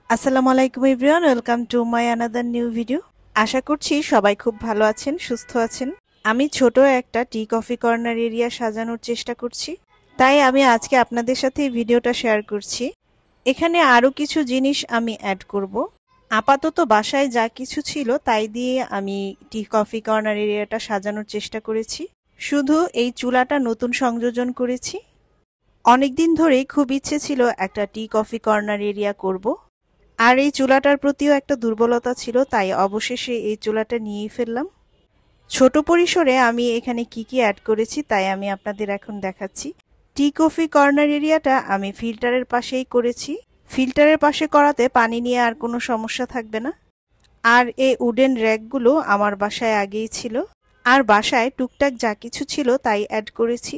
আসসালামু আলাইকুম everyone, welcome to my another new video. আশা করছি সবাই খুব ভালো আছেন, সুস্থ আছেন। আমি ছোট একটা টি কফি কর্নার এরিয়া সাজানোর চেষ্টা করছি, তাই আমি আজকে আপনাদের সাথে এই ভিডিওটা শেয়ার করছি। এখানে আরও কিছু জিনিস আমি অ্যাড করব। আপাতত বাসায় যা কিছু ছিল তাই দিয়ে আমি টি কফি কর্নার এরিয়াটা সাজানোর চেষ্টা করেছি। শুধু এই চুলাটা নতুন সংযোজন করেছি। অনেকদিন ধরেই খুব ইচ্ছে ছিল একটা টি কফি কর্নার এরিয়া করব, আর এই চুলাটার প্রতিও একটা দুর্বলতা ছিল, তাই অবশেষে এই চুলাটা নিয়েই ফেললাম। ছোট পরিসরে আমি এখানে কি কি অ্যাড করেছি তাই আমি আপনাদের এখন দেখাচ্ছি। টি কফি কর্নার এরিয়াটা আমি ফিল্টারের পাশেই করেছি। ফিল্টারের পাশে করাতে পানি নিয়ে আর কোনো সমস্যা থাকবে না। আর এই উডেন র্যাকগুলো আমার বাসায় আগেই ছিল, আর বাসায় টুকটাক যা কিছু ছিল তাই অ্যাড করেছি।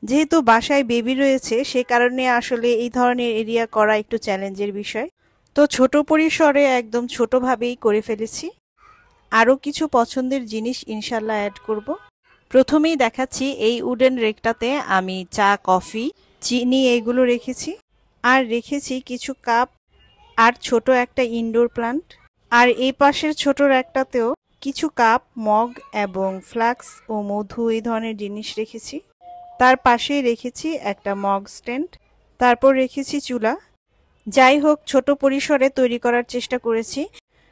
যেহেতু বাসায় বেবি রয়েছে, সে কারণে আসলে এই ধরনের এরিয়া করা একটু চ্যালেঞ্জের বিষয়। তো ছোট পরিসরে একদম ছোটভাবেই করে ফেলেছি। আরও কিছু পছন্দের জিনিস ইনশাল্লাহ অ্যাড করব। প্রথমেই দেখাচ্ছি এই উডেন রেকটাতে আমি চা, কফি, চিনি এগুলো রেখেছি, আর রেখেছি কিছু কাপ আর ছোট একটা ইনডোর প্লান্ট। আর এই পাশের ছোট র্যাকটাতেও কিছু কাপ, মগ এবং ফ্লাক্স ও মধু এই ধরনের জিনিস রেখেছি। তার পাশেই রেখেছি একটা মগ স্ট্যান্ড। তারপর রেখেছি চুলা। যাই হোক, ছোট পরিসরে তৈরি করার চেষ্টা করেছি।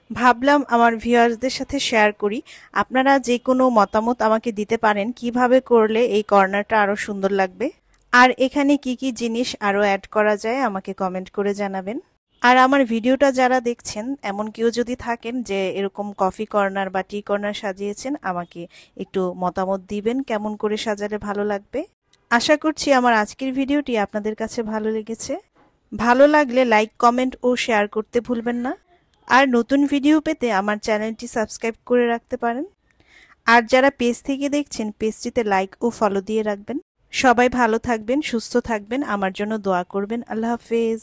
ভাবলাম আমার ভিউয়ার্সদের সাথে শেয়ার করি। আপনারা যে কোনো মতামত আমাকে দিতে পারেন কিভাবে করলে এই কর্নারটা আরও সুন্দর লাগবে, আর এখানে কি কি জিনিস আরও অ্যাড করা যায় আমাকে কমেন্ট করে জানাবেন। আর আমার ভিডিওটা যারা দেখছেন, এমন কেউ যদি থাকেন যে এরকম কফি কর্নার বা টি কর্নার সাজিয়েছেন, আমাকে একটু মতামত দিবেন কেমন করে সাজালে ভালো লাগবে। আশা করছি আমার আজকের ভিডিওটি আপনাদের কাছে ভালো লেগেছে। ভালো লাগলে লাইক, কমেন্ট ও শেয়ার করতে ভুলবেন না। আর নতুন ভিডিও পেতে আমার চ্যানেলটি সাবস্ক্রাইব করে রাখতে পারেন। আর যারা পেজ থেকে দেখছেন, পেজটিতে লাইক ও ফলো দিয়ে রাখবেন। সবাই ভালো থাকবেন, সুস্থ থাকবেন, আমার জন্য দোয়া করবেন। আল্লাহ হাফেজ।